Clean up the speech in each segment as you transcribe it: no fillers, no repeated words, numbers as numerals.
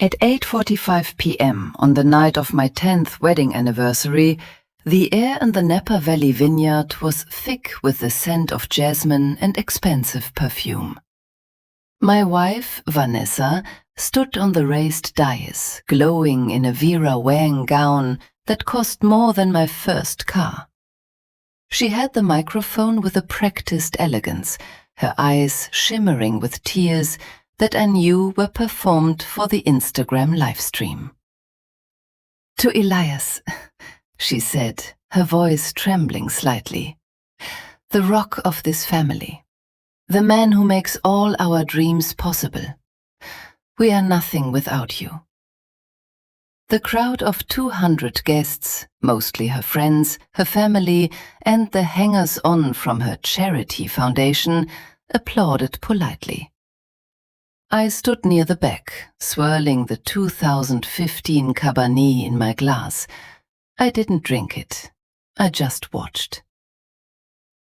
At 8:45 p.m. on the night of my 10th wedding anniversary, the air in the Napa Valley vineyard was thick with the scent of jasmine and expensive perfume. My wife, Vanessa, stood on the raised dais, glowing in a Vera Wang gown that cost more than my first car. She had the microphone with a practiced elegance, her eyes shimmering with tears that I knew were performed for the Instagram livestream. "To Elias," she said, her voice trembling slightly, "the rock of this family, the man who makes all our dreams possible. We are nothing without you." The crowd of 200 guests, mostly her friends, her family, and the hangers-on from her charity foundation, applauded politely. I stood near the back, swirling the 2015 Cabernet in my glass. I didn't drink it. I just watched.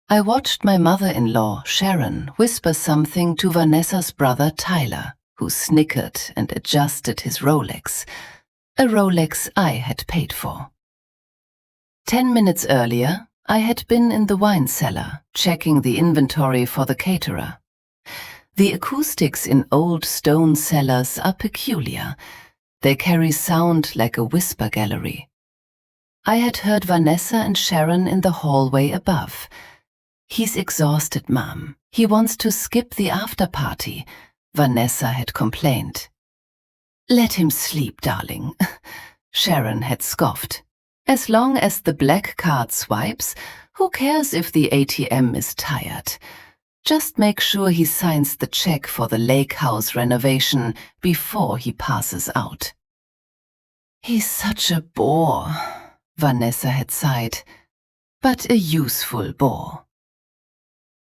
I watched my mother-in-law, Sharon, whisper something to Vanessa's brother, Tyler, who snickered and adjusted his Rolex, a Rolex I had paid for. 10 minutes earlier, I had been in the wine cellar, checking the inventory for the caterer. The acoustics in old stone cellars are peculiar. They carry sound like a whisper gallery. I had heard Vanessa and Sharon in the hallway above. "He's exhausted, Mom. He wants to skip the after-party," Vanessa had complained. "Let him sleep, darling," Sharon had scoffed. "As long as the black card swipes, who cares if the ATM is tired? Just make sure he signs the check for the lake house renovation before he passes out." "He's such a bore," Vanessa had sighed, "but a useful bore."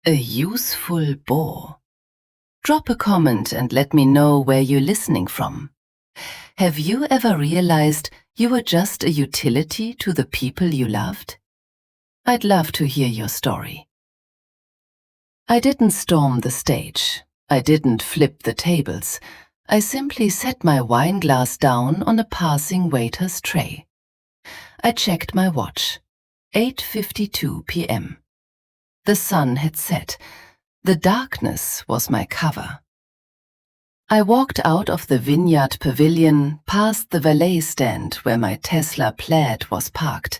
A useful bore. Drop a comment and let me know where you're listening from. Have you ever realized you were just a utility to the people you loved? I'd love to hear your story. I didn't storm the stage. I didn't flip the tables. I simply set my wine glass down on a passing waiter's tray. I checked my watch. 8:52 p.m. The sun had set. The darkness was my cover. I walked out of the vineyard pavilion, past the valet stand where my Tesla Plaid was parked.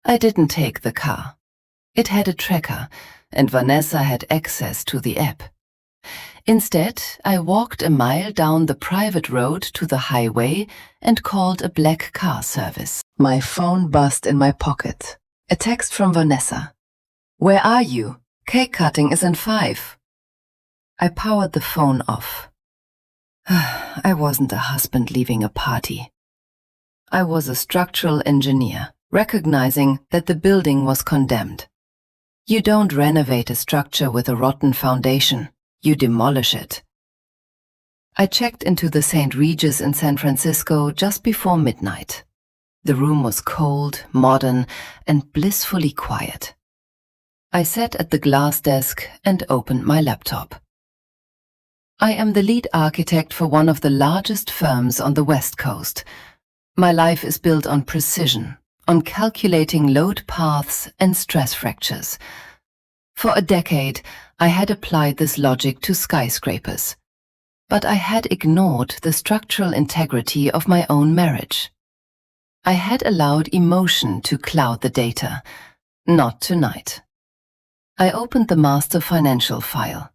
I didn't take the car. It had a tracker, and Vanessa had access to the app. Instead, I walked a mile down the private road to the highway and called a black car service. My phone buzzed in my pocket. A text from Vanessa. "Where are you? Cake cutting is in 5. I powered the phone off. I wasn't a husband leaving a party. I was a structural engineer, recognizing that the building was condemned. You don't renovate a structure with a rotten foundation. You demolish it. I checked into the St. Regis in San Francisco just before midnight. The room was cold, modern, and blissfully quiet. I sat at the glass desk and opened my laptop. I am the lead architect for one of the largest firms on the West Coast. My life is built on precision, on calculating load paths and stress fractures. For a decade, I had applied this logic to skyscrapers, but I had ignored the structural integrity of my own marriage. I had allowed emotion to cloud the data. Not tonight. I opened the master financial file.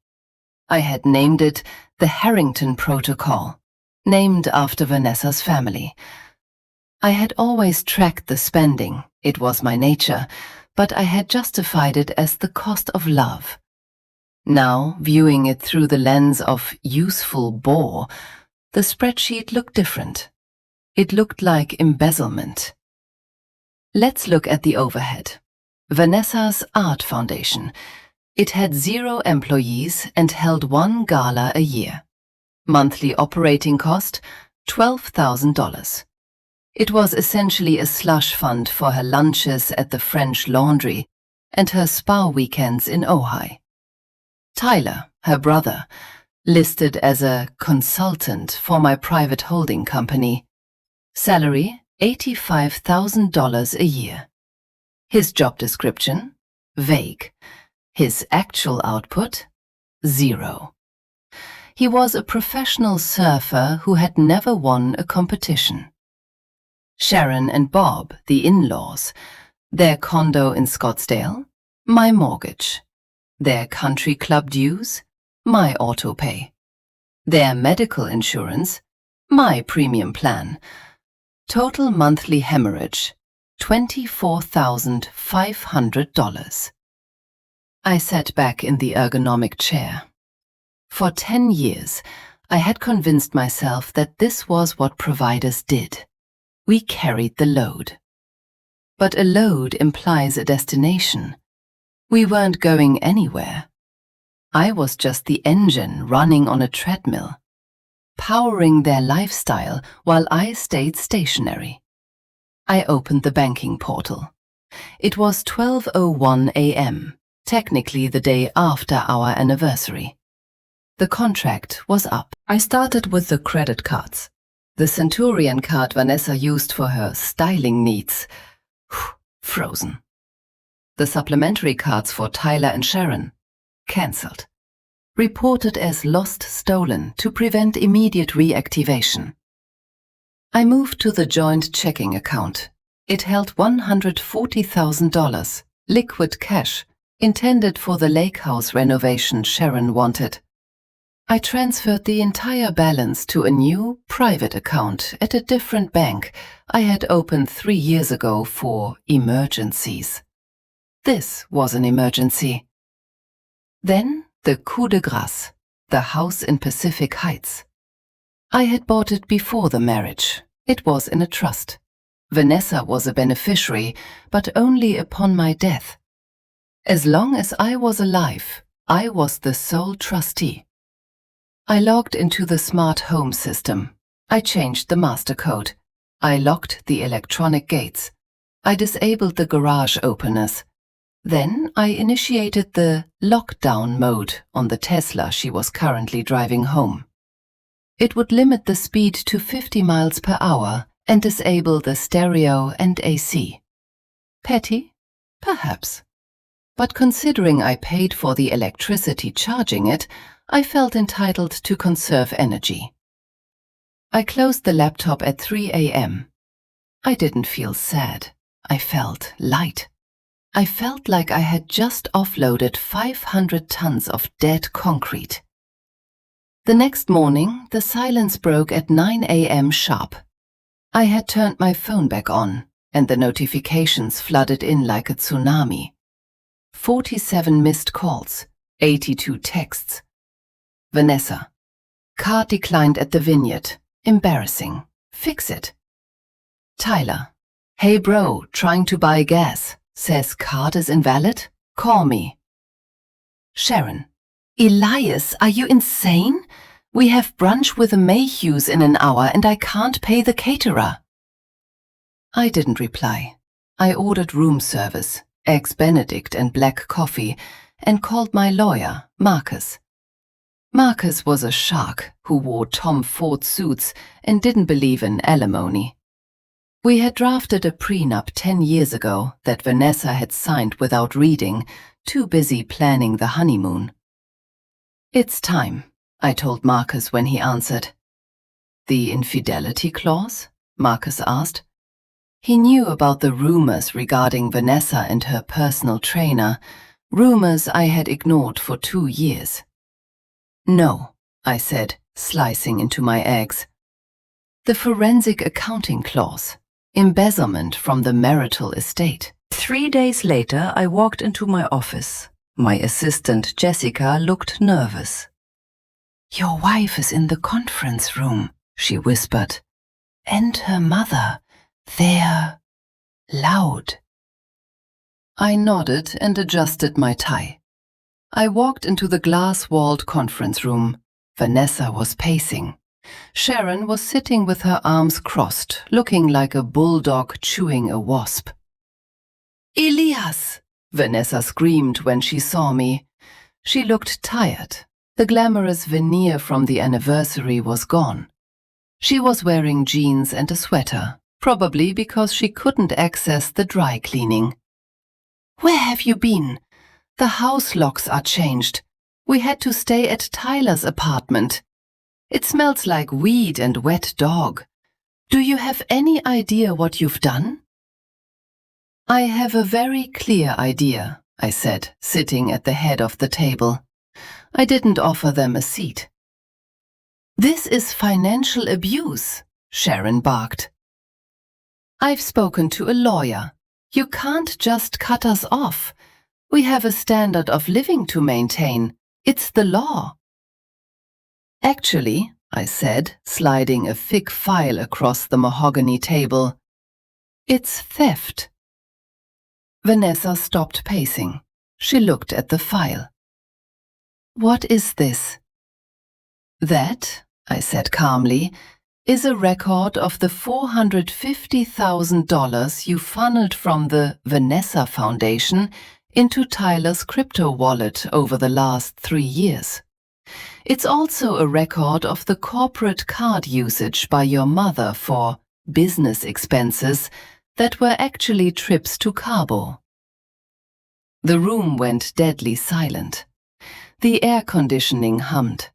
I had named it the Harrington Protocol, named after Vanessa's family. I had always tracked the spending, it was my nature, but I had justified it as the cost of love. Now, viewing it through the lens of useful bore, the spreadsheet looked different. It looked like embezzlement. Let's look at the overhead. Vanessa's art foundation. It had 0 employees and held 1 gala a year. Monthly operating cost, $12,000. It was essentially a slush fund for her lunches at the French Laundry and her spa weekends in Ojai. Tyler, her brother, Listed as a consultant for my private holding company. Salary, $85,000 a year. His job description? Vague. His actual output? Zero. He was a professional surfer who had never won a competition. Sharon and Bob, the in-laws. Their condo in Scottsdale? My mortgage. Their country club dues? My auto pay. Their medical insurance? My premium plan. Total monthly hemorrhage, $24,500. I sat back in the ergonomic chair. For 10 years, I had convinced myself that this was what providers did. We carried the load. But a load implies a destination. We weren't going anywhere. I was just the engine running on a treadmill, powering their lifestyle while I stayed stationary. I opened the banking portal. It was 12:01 a.m., technically the day after our anniversary. The contract was up. I started with the credit cards. The Centurion card Vanessa used for her styling needs. Frozen. The supplementary cards for Tyler and Sharon. Cancelled. Reported as lost stolen to prevent immediate reactivation. I moved to the joint checking account. It held $140,000, liquid cash, intended for the lake house renovation Sharon wanted. I transferred the entire balance to a new, private account at a different bank I had opened 3 years ago for emergencies. This was an emergency. Then the coup de grâce, the house in Pacific Heights. I had bought it before the marriage. It was in a trust. Vanessa was a beneficiary, but only upon my death. As long as I was alive, I was the sole trustee. I logged into the smart home system. I changed the master code. I locked the electronic gates. I disabled the garage openers. Then I initiated the lockdown mode on the Tesla she was currently driving home. It would limit the speed to 50 miles per hour and disable the stereo and AC. Petty? Perhaps. But considering I paid for the electricity charging it, I felt entitled to conserve energy. I closed the laptop at 3 a.m. I didn't feel sad. I felt light. I felt like I had just offloaded 500 tons of dead concrete. The next morning, the silence broke at 9 a.m. sharp. I had turned my phone back on, and the notifications flooded in like a tsunami. 47 missed calls, 82 texts. Vanessa. Car declined at the vineyard. Embarrassing. Fix it. Tyler. Hey bro, trying to buy gas. Says card is invalid? Call me. Sharon. Elias, are you insane? We have brunch with the Mayhews in an hour and I can't pay the caterer. I didn't reply. I ordered room service, eggs Benedict and black coffee, and called my lawyer, Marcus. Marcus was a shark who wore Tom Ford suits and didn't believe in alimony. We had drafted a prenup 10 years ago that Vanessa had signed without reading, too busy planning the honeymoon. It's time, I told Marcus when he answered. The infidelity clause? Marcus asked. He knew about the rumors regarding Vanessa and her personal trainer, rumors I had ignored for 2 years. No, I said, slicing into my eggs. The forensic accounting clause, embezzlement from the marital estate. 3 days later, I walked into my office. My assistant, Jessica, looked nervous. Your wife is in the conference room, she whispered. And her mother. They're loud. I nodded and adjusted my tie. I walked into the glass-walled conference room. Vanessa was pacing. Sharon was sitting with her arms crossed, looking like a bulldog chewing a wasp. Elias! Vanessa screamed when she saw me. She looked tired. The glamorous veneer from the anniversary was gone. She was wearing jeans and a sweater, probably because she couldn't access the dry cleaning. "Where have you been? The house locks are changed. We had to stay at Tyler's apartment. It smells like weed and wet dog. Do you have any idea what you've done?" "I have a very clear idea," I said, sitting at the head of the table. I didn't offer them a seat. "This is financial abuse," Sharon barked. "I've spoken to a lawyer. You can't just cut us off. We have a standard of living to maintain. It's the law." "Actually," I said, sliding a thick file across the mahogany table, "it's theft." Vanessa stopped pacing. She looked at the file. "What is this?" "That," I said calmly, "is a record of the $450,000 you funneled from the Vanessa Foundation into Tyler's crypto wallet over the last 3 years. It's also a record of the corporate card usage by your mother for business expenses that were actually trips to Cabo." The room went deadly silent. The air conditioning hummed.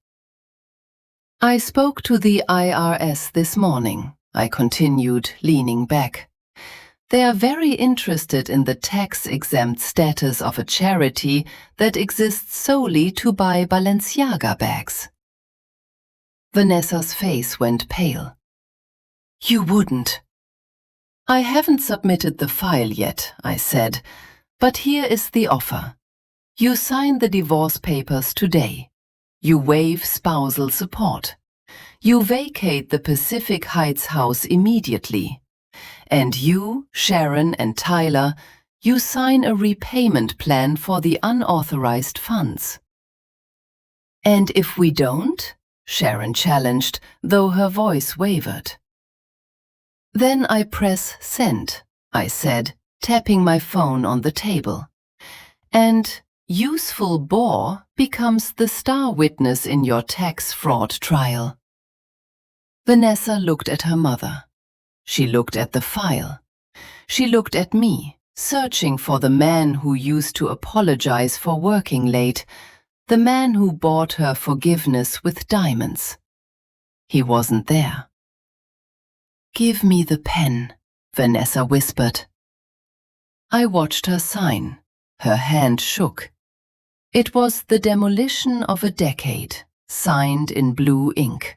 "I spoke to the IRS this morning," I continued, leaning back. "They are very interested in the tax-exempt status of a charity that exists solely to buy Balenciaga bags." Vanessa's face went pale. "You wouldn't." "I haven't submitted the file yet," I said, "but here is the offer. You sign the divorce papers today. You waive spousal support. You vacate the Pacific Heights house immediately. And you, Sharon and Tyler, you sign a repayment plan for the unauthorized funds." "And if we don't?" Sharon challenged, though her voice wavered. "Then I press send," I said, tapping my phone on the table. "And useful bore becomes the star witness in your tax fraud trial." Vanessa looked at her mother. She looked at the file. She looked at me, searching for the man who used to apologize for working late, the man who bought her forgiveness with diamonds. He wasn't there. "Give me the pen," Vanessa whispered. I watched her sign. Her hand shook. It was the demolition of a decade, signed in blue ink.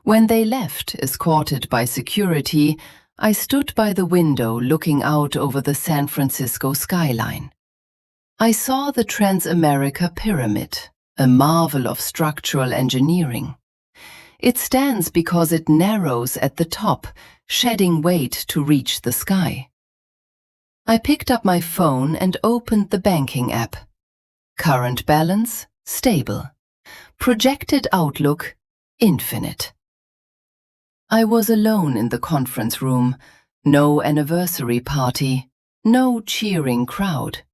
When they left, escorted by security, I stood by the window looking out over the San Francisco skyline. I saw the Transamerica Pyramid, a marvel of structural engineering. It stands because it narrows at the top, shedding weight to reach the sky. I picked up my phone and opened the banking app. Current balance, stable. Projected outlook, infinite. I was alone in the conference room. No anniversary party, no cheering crowd.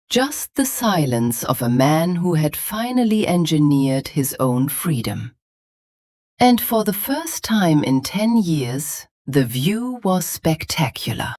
Just the silence of a man who had finally engineered his own freedom. And for the first time in 10 years, the view was spectacular.